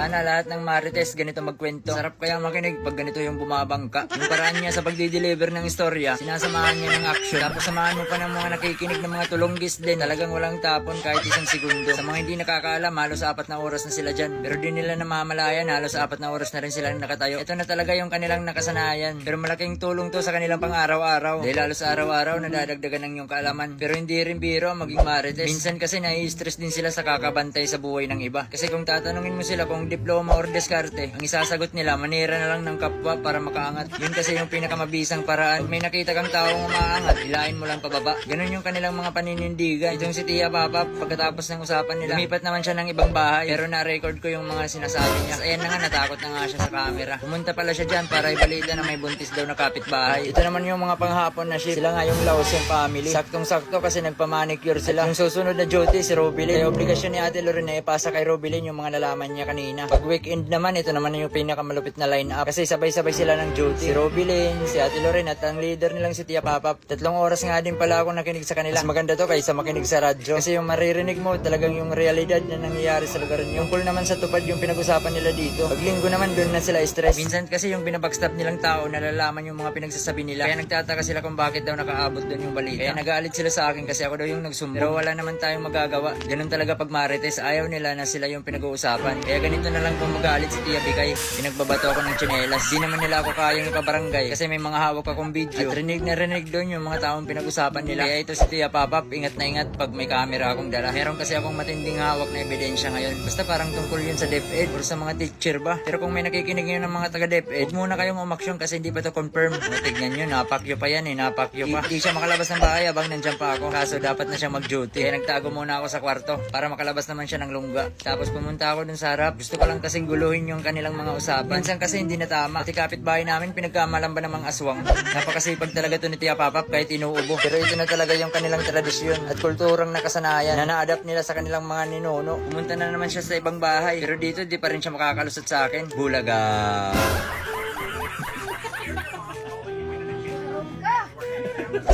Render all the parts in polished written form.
Sana lahat ng Marites ganito magkwento. Sarap kaya makinig pag ganito yung bumabangka. Yung paraan niya sa pagdi-deliver ng istorya, sinasamahan niya ng action. Tapos samahan mo pa ng mga nakikinig ng mga tulunggis din. Talagang walang tapon kahit isang segundo. Sa mga hindi nakakaalam, halos 4 na oras na sila dyan. Pero di nila namamalayan, halos 4 na oras na rin silang nakatayo. Ito na talaga yung kanilang nakasanayan. Pero malaking tulong to sa kanilang pang-araw-araw. Dahil halos araw-araw nadadagdagan ng yung kaalaman. Pero hindi rin biro maging Marites. Minsan kasi nai-stress din sila sa kakabantay sa buhay ng iba. Kasi kung tatanungin mo sila kung diploma or diskarte, ang isasagot nila, manira na lang ng kapwa para makaangat. Yun kasi yung pinakamabisang paraan. May nakita kang taong umaangat, hilahin mo lang pababa. Ganun yung kanilang mga paninindigan. Itong si Tia Papa, pagkatapos ng usapan nila, lumipat naman siya ng ibang bahay. Pero na-record ko yung mga sinasabi niya. Ayan na nga, natakot na nga siya sa camera. Pumunta pala siya dyan para ibalita na may buntis daw na kapitbahay. Ito naman yung mga panghapon na shift. Sila nga yung Lawson family. Saktong-sakto kasi nagpa-manicure sila. Yung susunod na duty, si Robilin. Kaya obligasyon ni Ate Loren na ipasa kay Robilin yung mga nalaman niya kanina. Pag weekend naman, ito naman yung pinakamalupit na line-up. Kasi sabay-sabay sila ng duty. Si Robilin, si Ate Loren at ang leader nilang si Tia Papa. 3 oras nga din pala ako nakinig sa kanila. Mas maganda to kaysa makinig sa radyo. Kasi yung maririnig mo talagang yung realidad na nangyayari sa lugar niyo. Yung cool naman sa tupad yung pinag-usapan nila dito. Pag linggo naman doon na sila stress. Minsan kasi yung binabackstab nilang tao nalalaman yung mga pinagsasabi nila. Kaya nagtataka sila kung bakit daw nakaabot doon yung balita. Kaya nagalit sila sa akin kasi ako daw yung nagsumbong. Pero wala naman tayong magagawa. Ganun talaga pag Marites, ayaw nila na sila yung pinag-uusapan. Kaya ganito na lang kung magalit si Tia Bikay. Pinagbabato ako ng tsinelas. Di naman nila ako kayang ipabarangay kasi may mga hawak akong video. At rinig na rinig doon yung mga taong pinag-usapan nila. Kaya ito si Tia Papa, ingat na ingat pag may camera akong dala. Meron kasi akong matinding hawak na ebidensya ngayon. Basta parang tungkol yun sa DepEd or sa mga teacher ba. Pero kung may nakikinig ngayon ng mga taga DepEd, huwag muna kayong umaksyon kasi hindi pa to confirm. Tignan nyo, napakyo pa yan napakyo pa. Hindi siya makalabas ng bahay habang nandyan pa ako. Kaso dapat na siya mag-duty. Kaya nagtago muna ako sa kwarto para makalabas naman siya ng lungga. Tapos pumunta ako dun sa harap. Gusto ko lang kasing guluhin yung kanilang mga usapan. Minsan kasi hindi na tama. Pati kapitbahay namin pinagkamalan ba ng mga aswang. Napakasipag talaga to ni Tia Papap kahit inuubo. Pero ito na talaga yung kanilang tradisyon at kulturang nakasanayan na na-adapt nila sa kanilang mga ninuno. Pumunta na naman siya sa ibang bahay. Pero dito di pa rin siya makakalusot sa akin. Bulaga.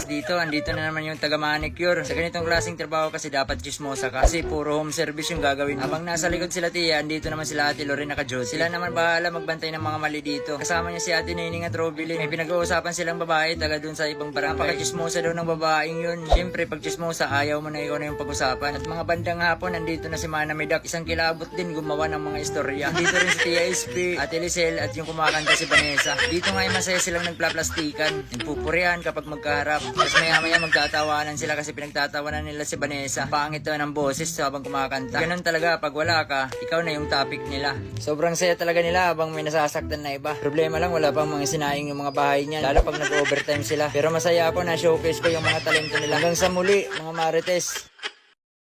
Dito, andito na naman yung taga-manicure. Sa ganitong klaseng trabaho kasi dapat chismosa ka. Kasi puro home service yung gagawin. Habang nasa likod sila Tia, andito naman sila Ate Loren naka-duty. Sila naman bahala magbantay ng mga mali dito. Kasama niya si Ate Nining at Robilin. May pinag-uusapan silang babae taga dun sa ibang barangay. Napaka-chismosa daw ng babaeng yun. Siyempre, pag chismosa, ayaw mo na ikaw na yung pag-usapan. At mga bandang hapon, andito na si Mana Medak. Isang kilabot din gumawa ng mga istorya. Dito rin si Tia SP, Ate Lisel at yung kumakanta si Vanessa. Dito nga ay masaya silang nagplaplastikan. Nagpupurihan kapag magkaharap. Tapos maya-maya magtatawanan sila kasi pinagtatawanan nila si Vanessa. Pangit to ng boses habang kumakanta. Ganun talaga, pag wala ka, ikaw na yung topic nila. Sobrang saya talaga nila habang may nasasaktan na iba. Problema lang, wala pang mga sinaing yung mga bahay niya. Lalo pag nag-overtime sila. Pero masaya ako na showcase ko yung mga talento nila. Hanggang sa muli, mga Marites.